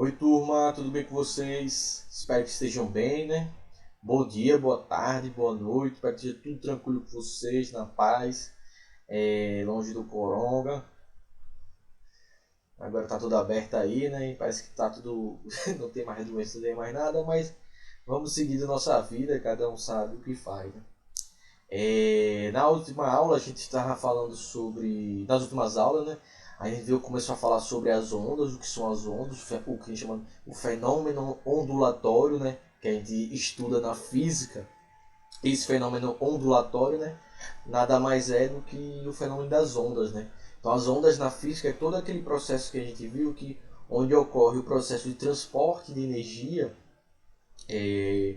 Oi turma, tudo bem com vocês? Espero que estejam bem, né? Bom dia, boa tarde, boa noite, espero que esteja tudo tranquilo com vocês, na paz, longe do coronga. Agora tá tudo aberto aí, né? E parece que tá tudo. Não tem mais doença, não tem mais nada, mas vamos seguir a nossa vida, cada um sabe o que faz, né? Na última aula a gente estava falando sobre. Nas últimas aulas, né? A gente começou a falar sobre as ondas, o que são as ondas, o que a gente chama o fenômeno ondulatório, né? Que a gente estuda na física. Esse fenômeno ondulatório, né? Nada mais é do que o fenômeno das ondas, né? Então as ondas na física é todo aquele processo que a gente viu que onde ocorre o processo de transporte de energia, é,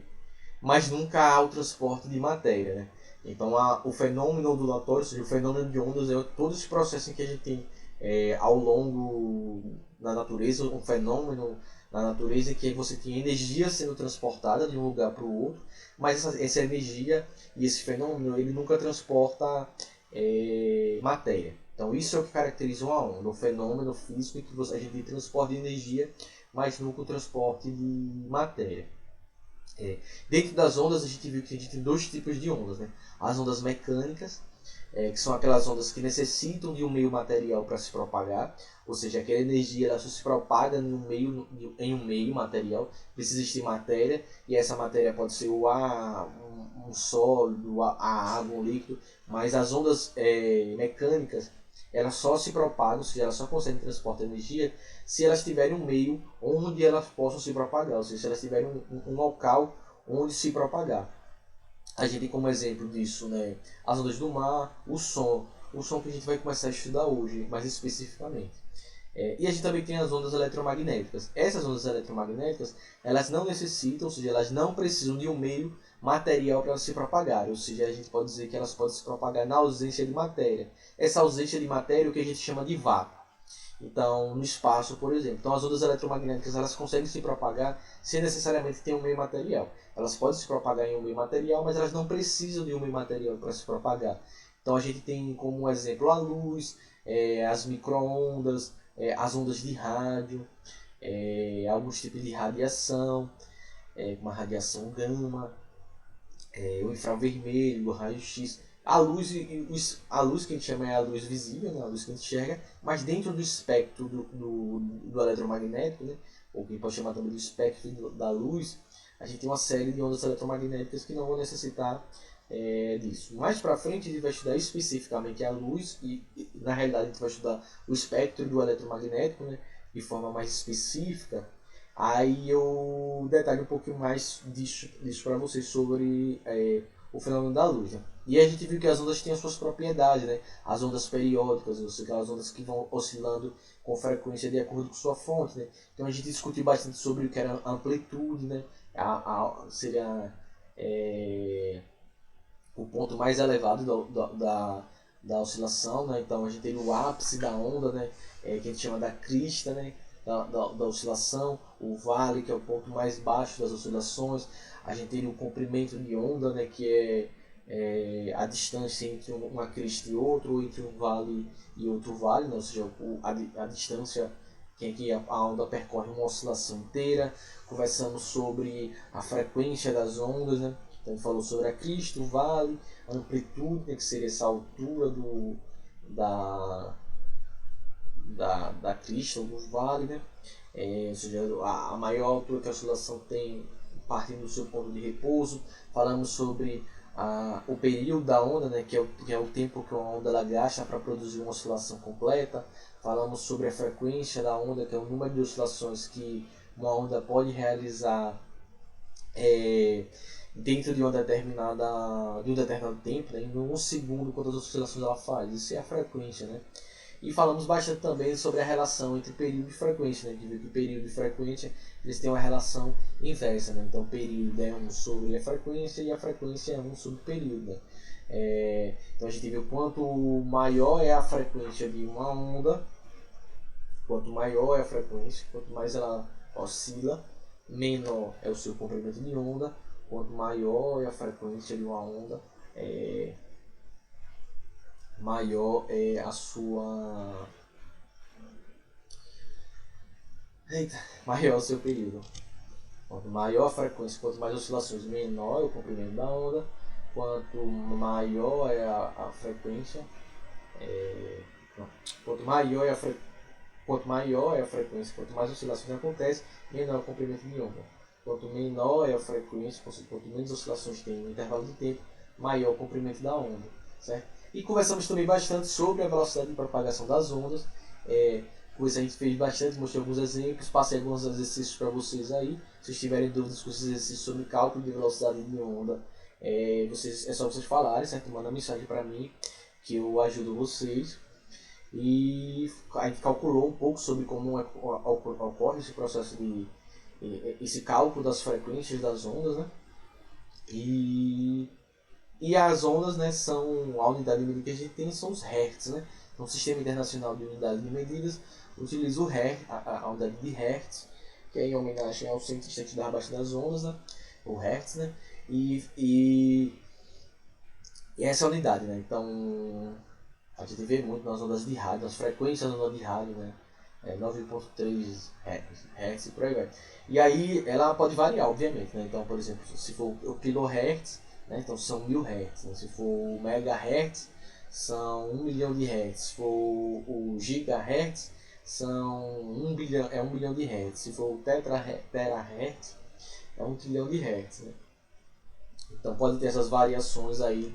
mas nunca há o transporte de matéria, né? Então o fenômeno ondulatório, ou seja, o fenômeno de ondas é todo esse processo em que a gente tem ao longo da natureza, um fenômeno na natureza em que você tem energia sendo transportada de um lugar para o outro, mas essa energia e esse fenômeno ele nunca transporta matéria. Então isso é o que caracteriza uma onda, um fenômeno físico em que a gente tem transporte de energia, mas nunca o transporte de matéria. É, Dentro das ondas a gente viu que a gente tem dois tipos de ondas, né? As ondas mecânicas, que são aquelas ondas que necessitam de um meio material para se propagar, ou seja, aquela energia ela só se propaga em um meio material, precisa existir matéria, e essa matéria pode ser o ar, um sólido, a água, um líquido, mas as ondas mecânicas elas só se propagam, ou seja, elas só conseguem transportar energia se elas tiverem um meio onde elas possam se propagar, ou seja, se elas tiverem um local onde se propagar. A gente tem como exemplo disso, né, as ondas do mar, o som que a gente vai começar a estudar hoje, mais especificamente. E a gente também tem as ondas eletromagnéticas. Essas ondas eletromagnéticas, elas não necessitam, ou seja, elas não precisam de um meio material para se propagar. Ou seja, a gente pode dizer que elas podem se propagar na ausência de matéria. Essa ausência de matéria é o que a gente chama de vácuo. Então, no espaço, por exemplo. Então, as ondas eletromagnéticas elas conseguem se propagar sem necessariamente ter um meio material. Elas podem se propagar em um meio material, mas elas não precisam de um meio material para se propagar. Então, a gente tem como exemplo a luz, as microondas, as ondas de rádio, alguns tipos de radiação, como a radiação gama, o infravermelho, o raio-x. A luz que a gente chama é a luz visível, né? A luz que a gente enxerga, mas dentro do espectro do eletromagnético, né? Ou que a gente pode chamar também do espectro da luz, a gente tem uma série de ondas eletromagnéticas que não vão necessitar disso. Mais para frente a gente vai estudar especificamente a luz e na realidade a gente vai estudar o espectro do eletromagnético, né? De forma mais específica. Aí eu detalho um pouquinho mais disso para vocês sobre o fenômeno da luz. Né? E a gente viu que as ondas têm as suas propriedades, né? As ondas periódicas, ou seja, aquelas ondas que vão oscilando com frequência de acordo com sua fonte. Né? Então a gente discutiu bastante sobre o que era a amplitude, né? Seria o ponto mais elevado da oscilação, né? Então a gente tem o ápice da onda, né? Que a gente chama da crista, né? Da oscilação, o vale, que é o ponto mais baixo das oscilações, a gente tem o comprimento de onda, né? Que a distância entre uma crista e outra, ou entre um vale e outro vale, né? Ou seja, a distância que a onda percorre uma oscilação inteira. Conversamos sobre a frequência das ondas, né? Então, ele falou sobre a crista, o vale, a amplitude, né, que seria essa altura da, da crista ou do vale, né? Ou seja, a maior altura que a oscilação tem partindo do seu ponto de repouso. Falamos sobre o período da onda, né, que é o tempo que uma onda ela gasta para produzir uma oscilação completa. Falamos sobre a frequência da onda, que é o número de oscilações que uma onda pode realizar é, dentro de um determinado tempo, né, em um segundo, quantas oscilações ela faz. Isso é a frequência, né? E falamos bastante também sobre a relação entre período e frequência, né? Que viu que período e frequência eles têm uma relação inversa, né? Então período é 1 sobre a frequência e a frequência é 1 sobre o período. Né? Então a gente viu quanto maior é a frequência de uma onda, quanto maior é a frequência, quanto mais ela oscila, menor é o seu comprimento de onda, quanto maior é a frequência de uma onda, maior é a sua Eita, maior o seu período. Quanto maior a frequência, quanto mais oscilações, menor é o comprimento da onda. Quanto maior é a frequência, quanto maior é a quanto maior é a frequência, quanto mais oscilações acontecem, menor é o comprimento de onda. Quanto menor é a frequência, quanto menos oscilações tem no intervalo de tempo, maior o comprimento da onda, certo? E conversamos também bastante sobre a velocidade de propagação das ondas, pois a gente fez bastante, mostrei alguns exemplos, passei alguns exercícios para vocês aí. Se vocês tiverem dúvidas com esses exercícios sobre cálculo de velocidade de onda, é só vocês falarem, certo? Manda mensagem para mim que eu ajudo vocês. E a gente calculou um pouco sobre como ocorre esse processo esse cálculo das frequências das ondas, né? E as ondas, né, são a unidade de medida que a gente tem são os hertz, né? Então, o Sistema Internacional de Unidades de Medidas utiliza o hertz, a unidade de hertz, que é em homenagem ao cientista que dá abaixo das ondas, né? O hertz, né? E essa é a unidade, né? Então a gente vê muito nas ondas de rádio, nas frequências da onda de rádio, né? 9.3 Hz e por aí vai. E aí ela pode variar, obviamente, né? Então, por exemplo, se for o kHz, né? Então são 1000 Hz. Né? Se for o megahertz, são 1 milhão de Hz. Se for o gigahertz, são 1 bilhão, 1 bilhão de Hz. Se for o terahertz, é 1 trilhão de Hz. Né? Então pode ter essas variações aí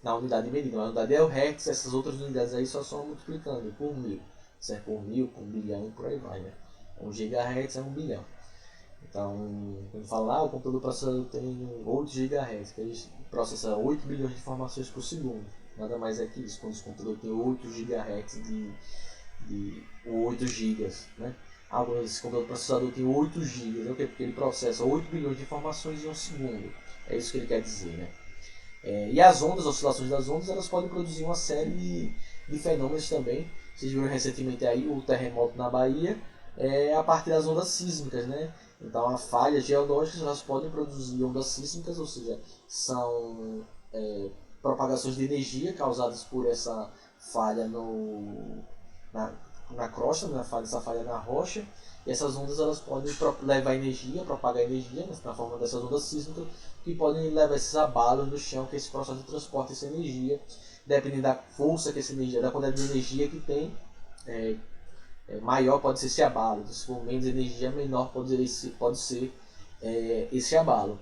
na unidade de medida. A unidade é o hertz, essas outras unidades aí só são multiplicando por 1000. Certo? Por 1000, por 1 bilhão e por aí vai. Né? 1 gigahertz é 1 bilhão. Então, quando fala o computador processador tem 8 GHz, que ele processa 8 bilhões de informações por segundo. Nada mais é que isso, quando o computador tem 8 GHz de 8 GB. Né? Quando esse computador processador tem 8 GB, é o quê? Porque ele processa 8 bilhões de informações em um segundo. É isso que ele quer dizer. Né? E as ondas, as oscilações das ondas, elas podem produzir uma série de fenômenos também. Vocês viram recentemente aí o terremoto na Bahia, a partir das ondas sísmicas, né? Então, as falhas geológicas elas podem produzir ondas sísmicas, ou seja, são propagações de energia causadas por essa falha na crosta, né? Essa falha na rocha. E essas ondas elas podem levar energia, propagar energia, né? Na forma dessas ondas sísmicas, que podem levar esses abalos no chão, que é esse processo de transporte dessa energia, dependendo da força que essa energia, da quantidade de energia que tem, maior pode ser esse abalo. Se for menos energia, menor pode ser esse abalo.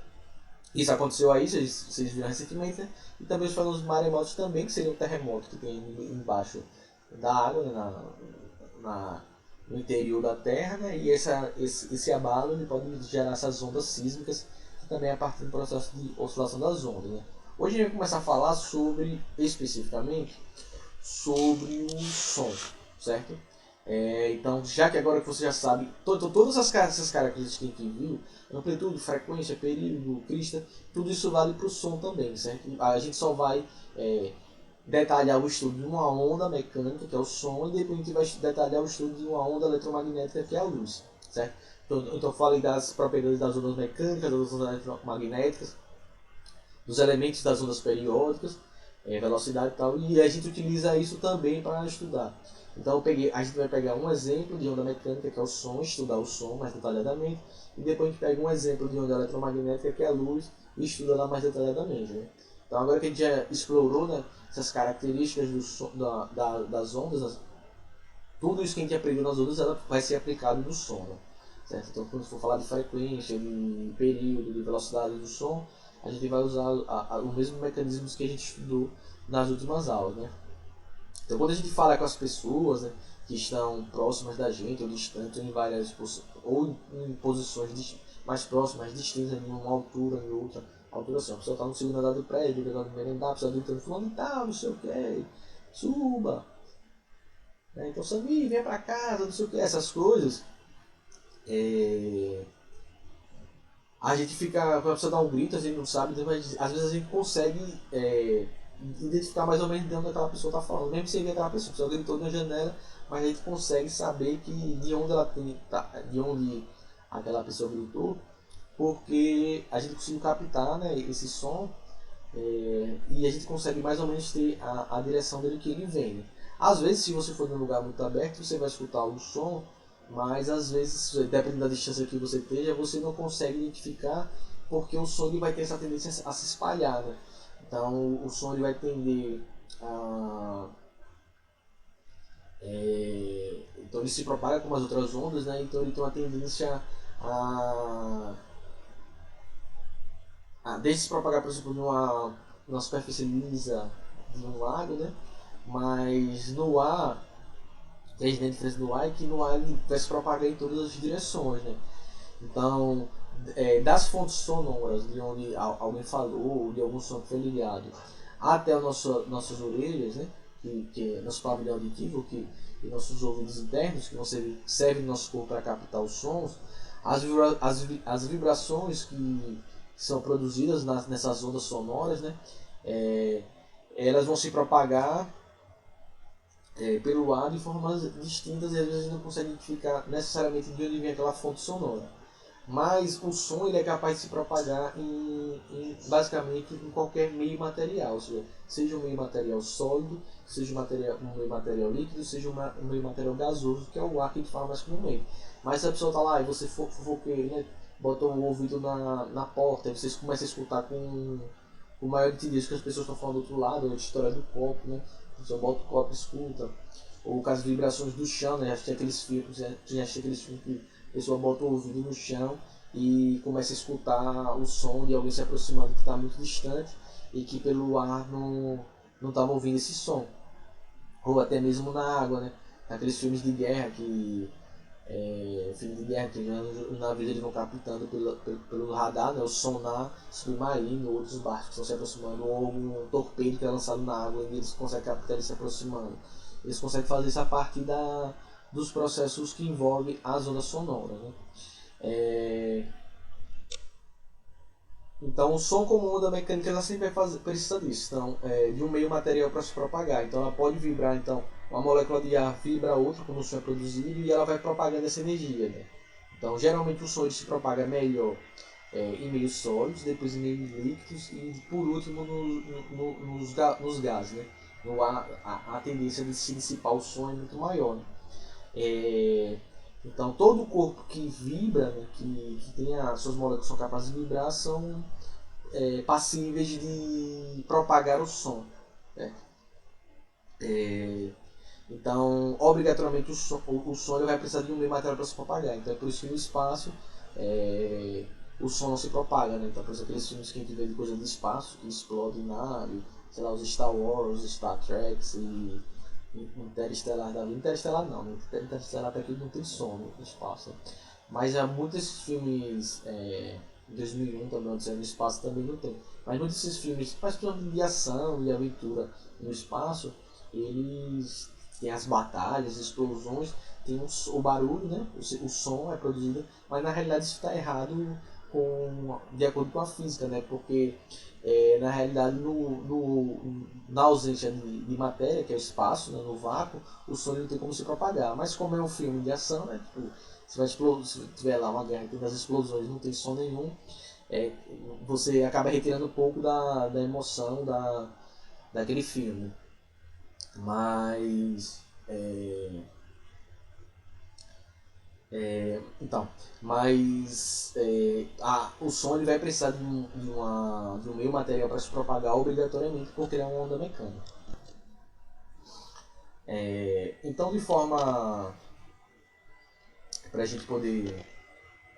Isso aconteceu aí, vocês viram recentemente, né? E também os fenômenos maremotos também, que seria um terremoto que tem embaixo da água, né? No interior da Terra, né? E esse abalo ele pode gerar essas ondas sísmicas, que também é a partir do processo de oscilação das ondas. Né? Hoje a gente vai começar a falar especificamente, sobre o som, certo? Então, já que agora que você já sabe, todas essas características que a gente viu, amplitude, frequência, período, crista, tudo isso vale para o som também, certo? A gente só vai detalhar o estudo de uma onda mecânica, que é o som, e depois a gente vai detalhar o estudo de uma onda eletromagnética, que é a luz, certo? Então eu falei das propriedades das ondas mecânicas, das ondas eletromagnéticas, dos elementos das ondas periódicas, velocidade e tal, e a gente utiliza isso também para estudar. Então a gente vai pegar um exemplo de onda mecânica, que é o som, estudar o som mais detalhadamente, e depois a gente pega um exemplo de onda eletromagnética, que é a luz, e estuda lá mais detalhadamente. Né? Então agora que a gente já explorou, né, essas características do som, das ondas, tudo isso que a gente aprendeu nas ondas ela vai ser aplicado no som. Né? Certo? Então quando for falar de frequência, de período, de velocidade do som, a gente vai usar os mesmos mecanismos que a gente estudou nas últimas aulas. Né? Então quando a gente fala com as pessoas, né, que estão próximas da gente ou distantes ou em posições mais próximas, distintas, em uma altura, em outra altura, assim, a pessoa está no segundo andar do prédio, pegando merendar, a pessoa gritando, fulano e tal, não sei o que, suba. Então Samir, vem pra casa, não sei o que, essas coisas. A gente fica, quando a pessoa dá um grito, a gente não sabe, mas às vezes a gente consegue identificar mais ou menos de onde aquela pessoa está falando, mesmo sem ver aquela pessoa. A pessoa gritou na janela, mas a gente consegue saber de onde aquela pessoa gritou, porque a gente conseguiu captar, né, esse som e a gente consegue mais ou menos ter a direção dele que ele vem. Às vezes, se você for num lugar muito aberto, você vai escutar o som, mas às vezes, dependendo da distância que você esteja, você não consegue identificar, porque o som ele vai ter essa tendência a se espalhar, né? Então o som ele vai tender a... então ele se propaga com as outras ondas, né? Então ele tem uma tendência a desde se propagar, por exemplo, numa superfície lisa de um lago, né? Mas no ar, a diferença do ar é que no ar ele vai se propagar em todas as direções, né? Então, das fontes sonoras, de onde alguém falou, de algum som que foi ligado, até nossas orelhas, né? Que é nosso pavilhão auditivo, e nossos ouvidos internos, que servem no nosso corpo para captar os sons, as vibrações que são produzidas nessas ondas sonoras, né? Elas vão se propagar pelo ar de formas distintas e às vezes a gente não consegue identificar necessariamente de onde vem aquela fonte sonora. Mas o som ele é capaz de se propagar basicamente em qualquer meio material, ou seja um meio material sólido, seja um meio material líquido, seja um meio material gasoso, que é o ar que a gente fala mais comumente. Mas se a pessoa está lá e você fofoqueiro, né, bota o ouvido na porta, e vocês começam a escutar com maior nitidez que as pessoas estão falando do outro lado, a história do copo, né? A pessoa bota o copo e escuta, ou com as vibrações do chão, né? Já tinha aqueles filmes que a pessoa bota o ouvido no chão e começa a escutar o som de alguém se aproximando que está muito distante e que pelo ar não estava ouvindo esse som. Ou até mesmo na água, né? Aqueles filmes de guerra filme de guerra que os navios eles vão captando pelo radar, né? O sonar submarino, outros barcos que estão se aproximando, ou um torpedo que é lançado na água e eles conseguem captar ele se aproximando. Eles conseguem fazer isso a partir dos processos que envolvem as ondas sonoras, né? Então, o som como onda mecânica ela sempre precisa disso, então, de um meio material para se propagar. Então, ela pode vibrar, então, uma molécula de ar vibra a outra quando o som é produzido e ela vai propagando essa energia, né? Então, geralmente o som ele se propaga melhor em meios sólidos, depois em meios líquidos e, por último, nos gases, né? No ar, a tendência de se dissipar o som é muito maior, né? Então, todo o corpo que vibra, né, que tem as suas moléculas que são capazes de vibrar, são passíveis de propagar o som, né? Então, obrigatoriamente, o som ele vai precisar de um meio material para se propagar. Então, é por isso que no espaço o som não se propaga, né? Então, por exemplo, aqueles filmes que a gente vê de coisa do espaço, que explodem nave, sei lá, os Star Wars, os Star Trek e Interestelar da vida. Interestelar não, né? Interestelar até que não tem som no espaço. Né? Mas há muitos filmes, em 2001 também, onde no espaço também não tem. Mas muitos desses filmes, principalmente de ação e aventura no espaço, eles têm as batalhas, explosões, tem o barulho, né? O som é produzido, mas na realidade isso está errado de acordo com a física, né? Porque na realidade na ausência de matéria, que é o espaço, né? No vácuo, o som não tem como se propagar. Mas como é um filme de ação, né? Tipo, se tiver lá uma guerra e tem das explosões não tem som nenhum, você acaba retirando um pouco da emoção daquele filme. Mas então, o som ele vai precisar de um meio material para se propagar obrigatoriamente porque ele é uma onda mecânica. Então, de forma para a gente poder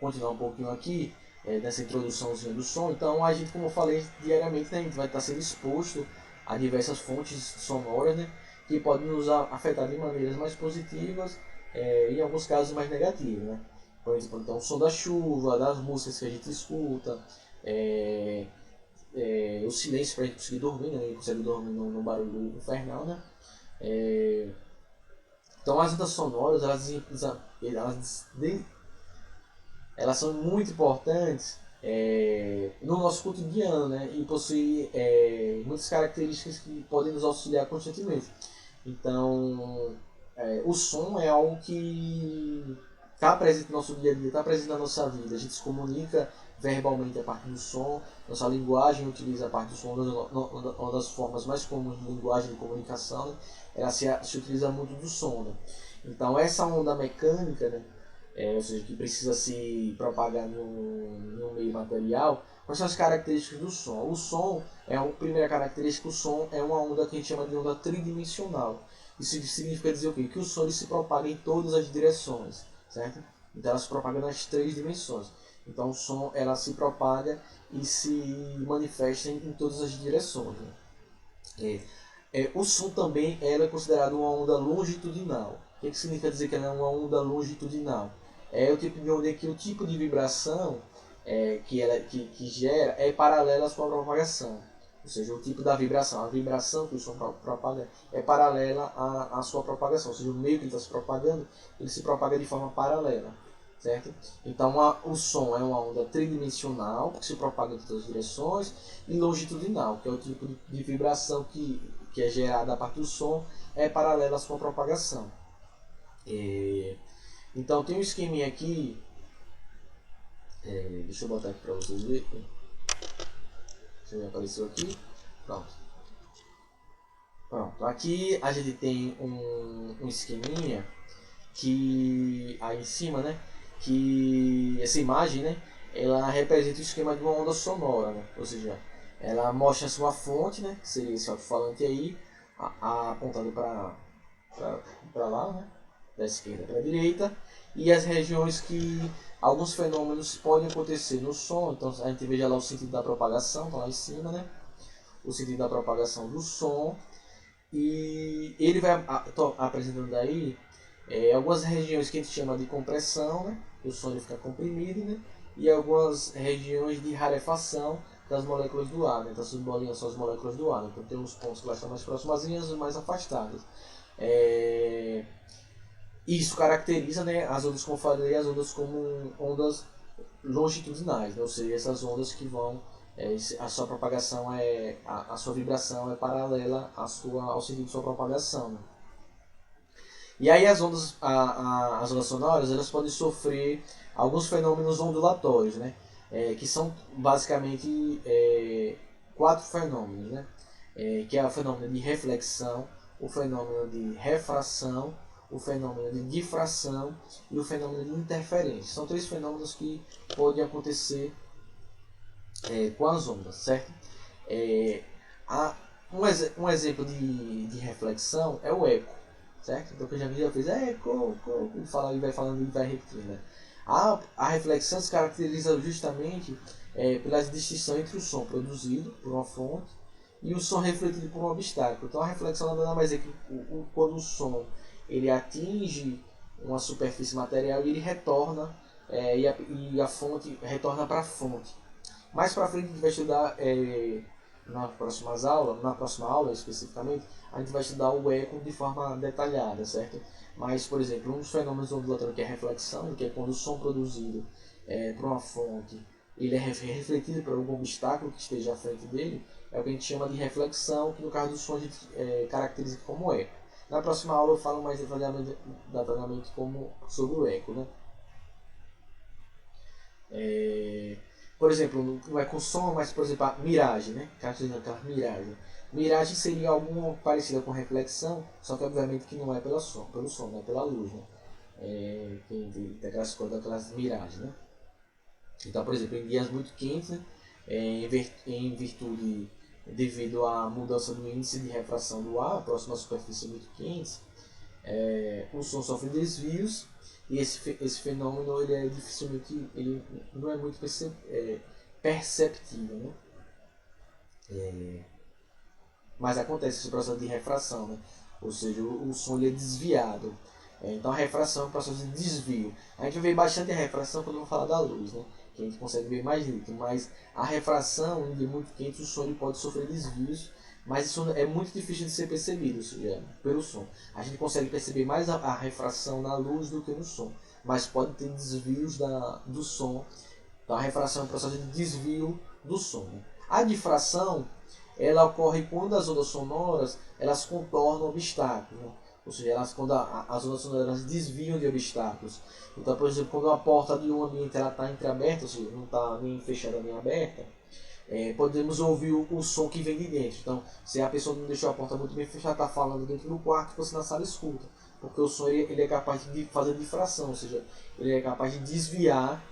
continuar um pouquinho aqui nessa introduçãozinha do som, então a gente, como eu falei, diariamente, né, a gente vai estar sendo exposto a diversas fontes sonoras, né, que podem nos afetar de maneiras mais positivas e em alguns casos mais negativas, né. Por exemplo, então, o som da chuva, das músicas que a gente escuta, o silêncio para a gente conseguir dormir, né, a gente consegue dormir no barulho infernal, né. Então as ondas sonoras elas são muito importantes no nosso cotidiano, né? E possuem muitas características que podem nos auxiliar constantemente. Então, o som é algo que está presente no nosso dia a dia, está presente na nossa vida. A gente se comunica verbalmente a partir do som. Nossa linguagem utiliza a parte do som, uma das formas mais comuns de linguagem de comunicação, né? Ela se utiliza muito do som, né? Então essa onda mecânica, né? Ou seja, que precisa se propagar em um meio material. Quais são as características do som? O som a primeira característica, o som é uma onda que a gente chama de onda tridimensional. Isso significa dizer o quê? Que o som ele se propaga em todas as direções, certo? Então ela se propaga nas 3 dimensões. Então o som ela se propaga e se manifesta em todas as direções, né? O som também ela é considerado uma onda longitudinal. O que significa dizer que ela é uma onda longitudinal? É o tipo de onda em que o tipo de vibração que gera é paralela à sua propagação. Ou seja, o tipo da vibração, a vibração que o som propaga é paralela à sua propagação. Ou seja, o meio que ele está se propagando, ele se propaga de forma paralela. Certo? Então o som é uma onda tridimensional que se propaga em todas as direções, e longitudinal, que é o tipo de vibração que é gerada a partir do som, é paralela à sua propagação. Então tem um esqueminha aqui, deixa eu botar aqui para vocês verem. Deixa eu ver, apareceu aqui. Pronto. Aqui a gente tem um esqueminha que aí em cima, né? Que essa imagem, né? Ela representa o esquema de uma onda sonora, né? Ou seja, ela mostra a sua fonte, né? Que seria esse alto-falante aí, apontado para lá, né? Da esquerda para a direita, e as regiões que alguns fenômenos podem acontecer no som. Então a gente veja lá o sentido da propagação, tá lá em cima, né? O sentido da propagação do som, e ele vai apresentando aí algumas regiões que a gente chama de compressão, né? O som ele fica comprimido, né? E algumas regiões de rarefação das moléculas do ar, né? Então essas bolinhas são as moléculas do ar, né? Então tem uns pontos que elas estão mais próximas e as mais afastadas. Isso caracteriza, né, as ondas, como eu falei, as ondas como ondas longitudinais, né? Ou seja, essas ondas que vão, a sua propagação a sua vibração é paralela ao sentido de sua propagação, né? E aí as ondas sonoras, elas podem sofrer alguns fenômenos ondulatórios, né? Que são basicamente 4 fenômenos, né? Que é o fenômeno de reflexão, o fenômeno de refração, o fenômeno de difração e o fenômeno de interferência. São 3 fenômenos que podem acontecer com as ondas, certo? Um exemplo de reflexão é o eco, certo? Então, que eu já fez eco, fala e vai falando e vai repetindo, né? A reflexão se caracteriza justamente pela distinção entre o som produzido por uma fonte e o som refletido por um obstáculo. Então a reflexão nada mais é que quando o som ele atinge uma superfície material e ele retorna, e a fonte retorna para a fonte. Mais para frente a gente vai estudar, na próxima aula especificamente, a gente vai estudar o eco de forma detalhada, certo? Mas, por exemplo, um dos fenômenos ondulatórios que é a reflexão, que é quando o som produzido por uma fonte ele é refletido por algum obstáculo que esteja à frente dele, é o que a gente chama de reflexão, que no caso do som a gente caracteriza como eco. Na próxima aula eu falo mais detalhadamente sobre o eco, né? Por exemplo, não é com som, mas por exemplo a miragem, né? Caracteriza aquela miragem. Miragem seria algo parecido com reflexão, só que obviamente que não é pelo som, né? Pela luz, né? Tem aquelas coisas, daquelas miragens, né? Então, por exemplo, em dias muito quentes, né? Em virtude, devido à mudança do índice de refração do ar próximo à superfície muito quente, o som sofre desvios, e esse fenômeno ele é dificilmente, ele não é muito perceptível, né? Mas acontece esse processo de refração, né? Ou seja, o som ele é desviado. Então a refração é um processo de desvio. A gente vê bastante a refração quando eu vou falar da luz, né? Que a gente consegue ver mais nítido, mas a refração, em dia muito quente, o som ele pode sofrer desvios, mas isso é muito difícil de ser percebido, ou seja, pelo som. A gente consegue perceber mais a refração na luz do que no som, mas pode ter desvios do som. Então a refração é um processo de desvio do som, né? A difração ela ocorre quando as ondas sonoras elas contornam obstáculos, né? Ou seja, quando as ondas sonoras desviam de obstáculos. Então, por exemplo, quando a porta de um ambiente está entreaberta, ou seja, não está nem fechada nem aberta, podemos ouvir o som que vem de dentro. Então, se a pessoa não deixou a porta muito bem fechada, está falando dentro do quarto, você na sala escuta. Porque o som ele é capaz de fazer difração, ou seja, ele é capaz de desviar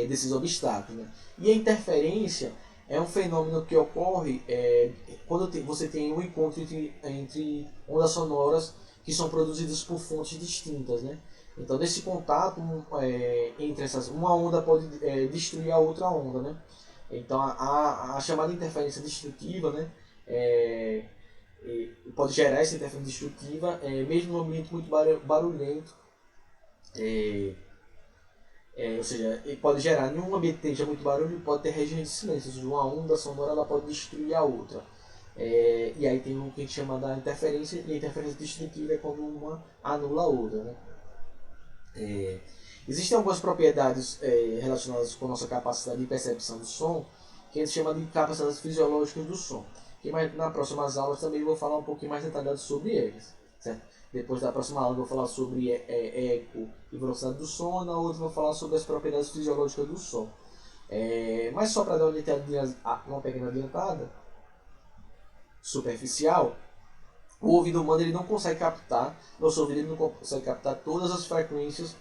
desses obstáculos. Né? E a interferência é um fenômeno que ocorre quando você tem um encontro entre ondas sonoras que são produzidas por fontes distintas. Né? Então, nesse contato entre essas, uma onda pode destruir a outra onda. Né? Então, a chamada interferência destrutiva, né, pode gerar essa interferência destrutiva, mesmo num ambiente muito barulhento. Ou seja, ele pode gerar, em um ambiente que esteja muito barulho, pode ter regiões de silêncio, ou seja, uma onda sonora ela pode destruir a outra. E aí tem o que a gente chama da interferência, e a interferência destrutiva é quando uma anula a outra. Né? Existem algumas propriedades relacionadas com a nossa capacidade de percepção do som, que a gente chama de capacidades fisiológicas do som. E nas próximas aulas também vou falar um pouquinho mais detalhado sobre eles. Certo? Depois da próxima aula eu vou falar sobre eco e velocidade do som, e na outra eu vou falar sobre as propriedades fisiológicas do som. Mas só para dar uma pequena adiantada superficial, o ouvido humano ele não consegue captar, nosso ouvido ele não consegue captar todas as frequências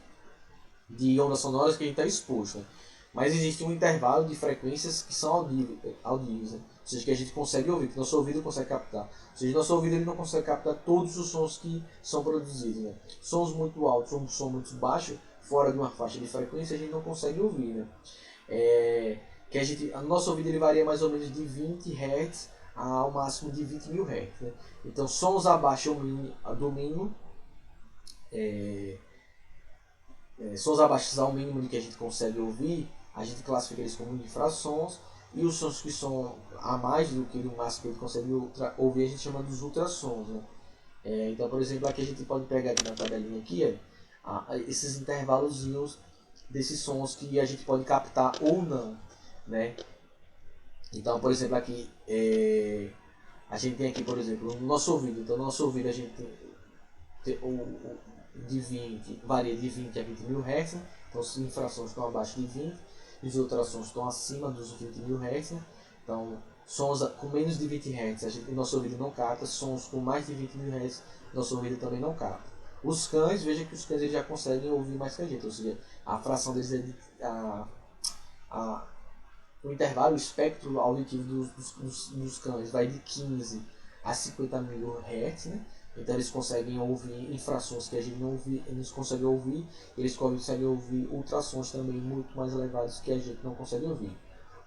de ondas sonoras que a gente está exposto. Né? Mas existe um intervalo de frequências que são audíveis, né? Ou seja, que a gente consegue ouvir, que nosso ouvido consegue captar. Ou seja, nosso ouvido ele não consegue captar todos os sons que são produzidos. Né? Sons muito altos ou um som muito baixo, fora de uma faixa de frequência, a gente não consegue ouvir. Né? O nosso ouvido ele varia mais ou menos de 20 Hz ao máximo de 20.000 Hz. Né? Então, sons abaixo do mínimo, sons abaixo ao mínimo de que a gente consegue ouvir, a gente classifica eles como infrassons, e os sons que são a mais do que o máximo que a gente consegue ouvir, a gente chama dos ultrassons. Né? Então, por exemplo, aqui a gente pode pegar aqui na tabelinha aqui, esses intervalozinhos desses sons que a gente pode captar ou não. Né? Então, por exemplo, aqui a gente tem aqui, por exemplo, o nosso ouvido. Então, no nosso ouvido a gente tem de 20, varia de 20 a 20.000 Hz, né? Então as infrações estão abaixo de 20, e os ultrassons estão acima dos 20.000 Hz. Né? Então, sons com menos de 20 Hz, o nosso ouvido não capta, sons com mais de 20.000 Hz, nosso ouvido também não capta. Os cães, veja que os cães eles já conseguem ouvir mais que a gente, ou seja, a fração deles o intervalo, o espectro auditivo dos cães vai de 15 a 50.000 Hz, né? Então eles conseguem ouvir infrações que a gente não ouve, eles conseguem ouvir, eles conseguem ouvir ultrassons também muito mais elevados que a gente não consegue ouvir.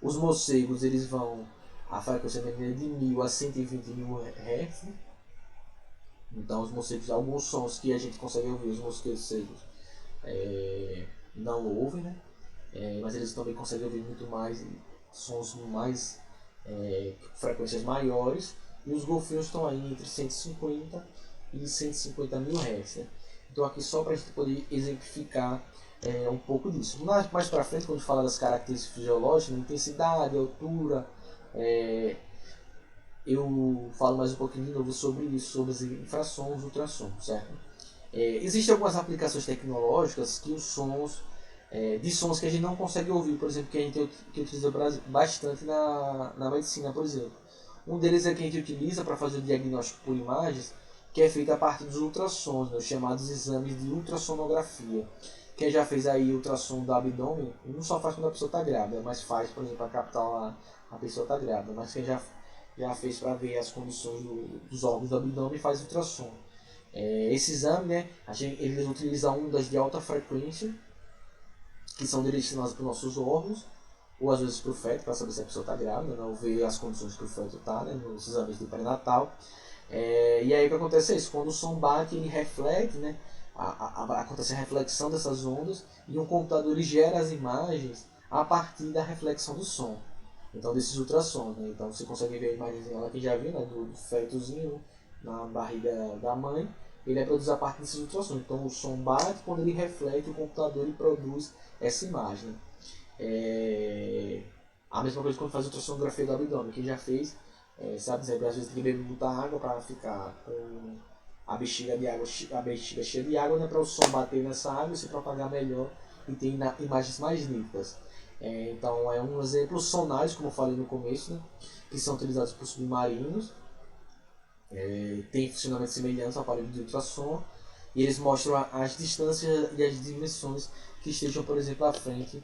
Os morcegos, eles vão, a frequência média de 1.000 a 120.000 Hz. Né? Então os morcegos, alguns sons que a gente consegue ouvir, os morcegos não ouvem, né? Mas eles também conseguem ouvir muito mais sons mais frequências maiores, e os golfinhos estão aí entre 150 e 150.000 Hz. Né? Então aqui só para a gente poder exemplificar um pouco disso. Mais para frente, quando a gente fala das características fisiológicas, né, intensidade, altura, eu falo mais um pouquinho de novo sobre isso, sobre as infrassons, ultrassons, certo? Existem algumas aplicações tecnológicas que os sons de sons que a gente não consegue ouvir, por exemplo, que a gente utiliza bastante na medicina, por exemplo. Um deles é que a gente utiliza para fazer o diagnóstico por imagens, que é feito a partir dos ultrassons, né, os chamados exames de ultrassonografia. Quem já fez aí ultrassom do abdômen, não só faz quando a pessoa está grávida, mas faz, por exemplo, para captar a pessoa está grávida, mas quem já fez para ver as condições dos órgãos do abdômen faz ultrassom. Esse exame, né, eles utilizam ondas de alta frequência, que são direcionadas para os nossos órgãos, ou às vezes para o feto, para saber se a pessoa está grávida, né, ou ver as condições que o feto está, né, nos exames de pré-natal. E aí o que acontece é isso, quando o som bate, ele reflete, né, acontece a reflexão dessas ondas, e um computador ele gera as imagens a partir da reflexão do som. Então, desses ultrassons, né? Então você consegue ver a imagem lá que já viu, né, do fetozinho na barriga da mãe, ele é produzido a partir desses ultrassons. Então o som bate, quando ele reflete, o computador ele produz essa imagem. A mesma coisa quando faz ultrassonografia do abdômen, quem já fez, sabe, às vezes tem que beber muita água para ficar com a bexiga de água, a bexiga cheia de água, né, para o som bater nessa água e se propagar melhor e ter imagens mais nítidas. Então é um exemplo, sonares, como eu falei no começo, né, que são utilizados por submarinos, tem funcionamento semelhante ao aparelho de ultrassom, e eles mostram as distâncias e as dimensões que estejam, por exemplo, à frente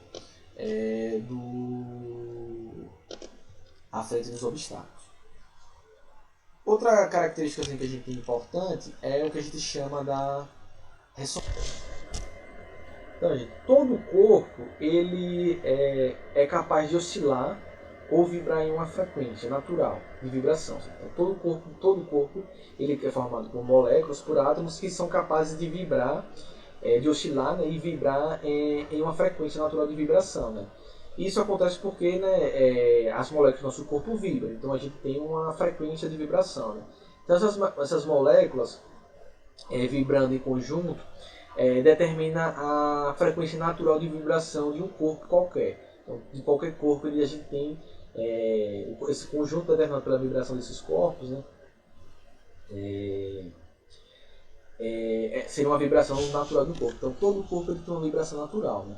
dos obstáculos. Outra característica assim, que a gente tem importante é o que a gente chama da ressonância. Então, gente, todo o corpo ele é capaz de oscilar ou vibrar em uma frequência natural de vibração. Então, todo o corpo ele é formado por moléculas, por átomos que são capazes de vibrar, de oscilar, né, e vibrar em uma frequência natural de vibração. Né? Isso acontece porque, né, as moléculas do nosso corpo vibram, então a gente tem uma frequência de vibração. Né? Então essas moléculas vibrando em conjunto determina a frequência natural de vibração de um corpo qualquer. Então, de qualquer corpo a gente tem esse conjunto determinado pela vibração desses corpos, né? Seria uma vibração natural do corpo. Então todo o corpo ele tem uma vibração natural. Né?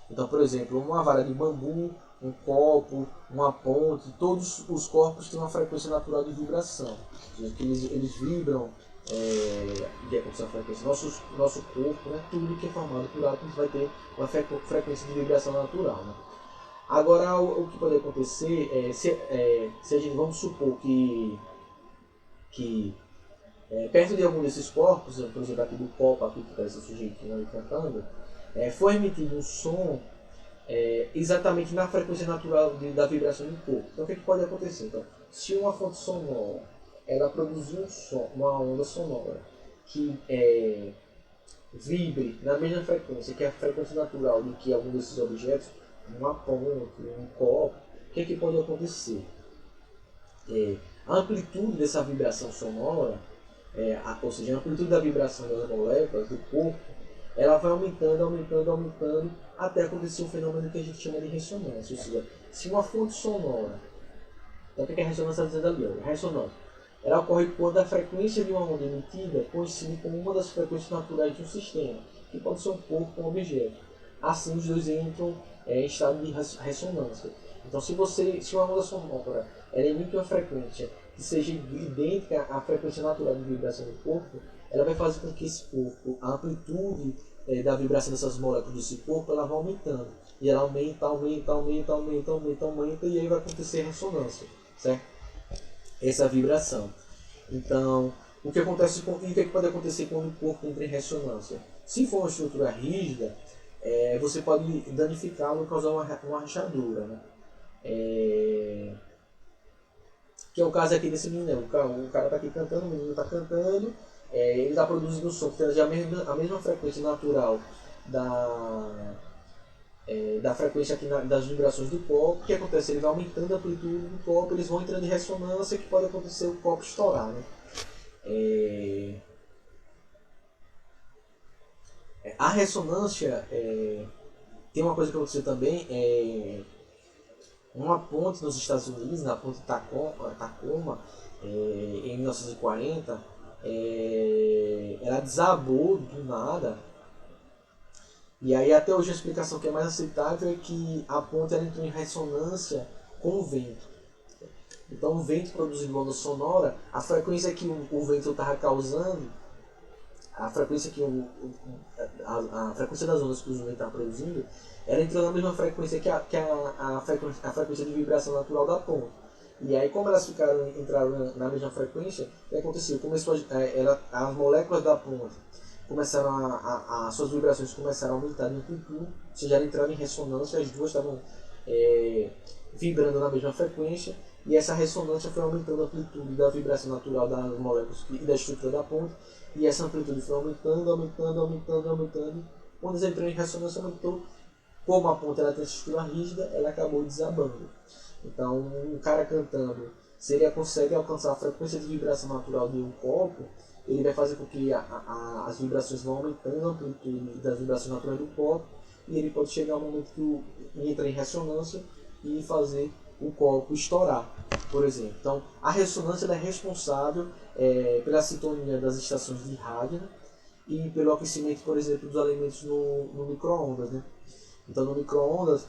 Então, por exemplo, uma vara de bambu, um copo, uma ponte, todos os corpos têm uma frequência natural de vibração. Eles vibram de acordo com a frequência. Nosso corpo, né, tudo que é formado por átomos vai ter uma frequência de vibração natural. Né? Agora, o que pode acontecer é, se a gente, vamos supor que perto de algum desses corpos, por exemplo, aqui do copo, aqui que parece o sujeitinho ali cantando, foi emitido um som exatamente na frequência natural da vibração do corpo. Então, o que pode acontecer? Então, se uma fonte sonora ela produzir um som, uma onda sonora que vibre na mesma frequência que a frequência natural de que algum desses objetos, uma ponte, um copo, o que pode acontecer? A amplitude dessa vibração sonora, ou seja, a amplitude da vibração das moléculas do corpo, ela vai aumentando, até acontecer um fenômeno que a gente chama de ressonância. Ou seja, se uma fonte sonora, então o que a ressonância está dizendo ali? A ressonância ela ocorre quando a frequência de uma onda emitida coincide com uma das frequências naturais de um sistema, que pode ser um corpo ou um objeto. Assim, os dois entram em estado de ressonância. Então, se uma onda sonora ela emite uma frequência que seja idêntica à frequência natural de vibração do corpo, ela vai fazer com que esse corpo, a amplitude da vibração dessas moléculas desse corpo, ela vai aumentando. E ela aumenta, e aí vai acontecer ressonância, certo? Essa vibração. Então, o que pode acontecer quando o corpo entra em ressonância? Se for uma estrutura rígida, você pode danificá-lo e causar uma rachadura. Né? Que é o caso aqui desse menino. O cara está aqui cantando, o menino está cantando, ele está produzindo som que tem a mesma frequência natural da frequência aqui das vibrações do copo. O que acontece? Ele vai aumentando a amplitude do copo, eles vão entrando em ressonância, que pode acontecer o copo estourar. Né? A ressonância tem uma coisa que aconteceu também, uma ponte nos Estados Unidos, na ponte Tacoma, em 1940, ela desabou do nada. E aí até hoje a explicação que é mais aceitável é que a ponte ela entrou em ressonância com o vento. Então o vento produzindo onda sonora, a frequência que o vento estava causando, a frequência a frequência das ondas que o vento estava produzindo, ela entrou na mesma frequência que a frequência de vibração natural da ponte. E aí como elas entraram na mesma frequência, o que aconteceu? As moléculas da ponte começaram as suas vibrações começaram a aumentar de amplitude, ou seja, elas entraram em ressonância, as duas estavam vibrando na mesma frequência, e essa ressonância foi aumentando a amplitude da vibração natural das moléculas e da estrutura da ponte, e essa amplitude foi aumentando. Quando eles entraram em ressonância, aumentou. Como a ponte ela tem essa estrutura rígida, ela acabou desabando. Então, um cara cantando, se ele consegue alcançar a frequência de vibração natural de um copo, ele vai fazer com que as vibrações vão aumentando a amplitude das vibrações naturais do copo, e ele pode chegar ao momento que entra em ressonância e fazer o copo estourar. por exemplo. Então, a ressonância ela é responsável pela sintonia das estações de rádio, né? E pelo aquecimento, por exemplo, dos alimentos no micro-ondas. Né? Então, no micro-ondas,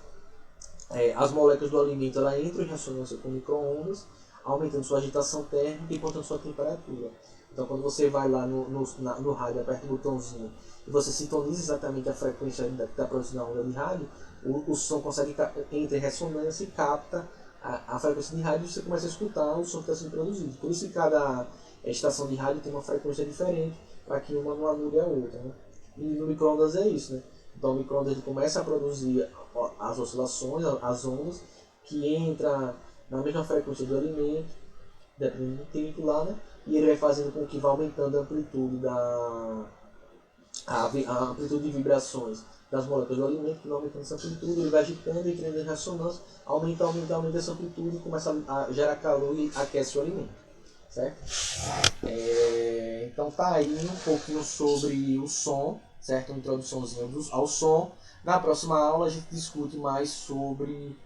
as moléculas do alimento ela entram em ressonância com micro-ondas, aumentando sua agitação térmica e, portanto, sua temperatura. Então, quando você vai lá no rádio, aperta o botãozinho e você sintoniza exatamente a frequência que está produzindo a onda de rádio, o som consegue entra em ressonância e capta a frequência de rádio e você começa a escutar o som que está sendo produzido. Por isso que cada estação de rádio tem uma frequência diferente, para que uma não anule a outra. Né? E no micro-ondas é isso. Né? Então, o micro-ondas começa a produzir as oscilações, as ondas, que entram na mesma frequência do alimento, dependendo do tempo lá, né? E ele vai fazendo com que vá aumentando a amplitude a amplitude de vibrações das moléculas do alimento, que vai aumentando essa amplitude, ele vai agitando e entrando em ressonância, aumenta essa amplitude e começa a gerar calor e aquece o alimento. Certo? Então tá aí um pouquinho sobre o som, certo? Uma introduçãozinha ao som. Na próxima aula a gente discute mais sobre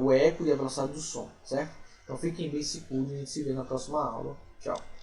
o eco e a velocidade do som, certo? Então fiquem bem, se cuidem e a gente se vê na próxima aula. Tchau!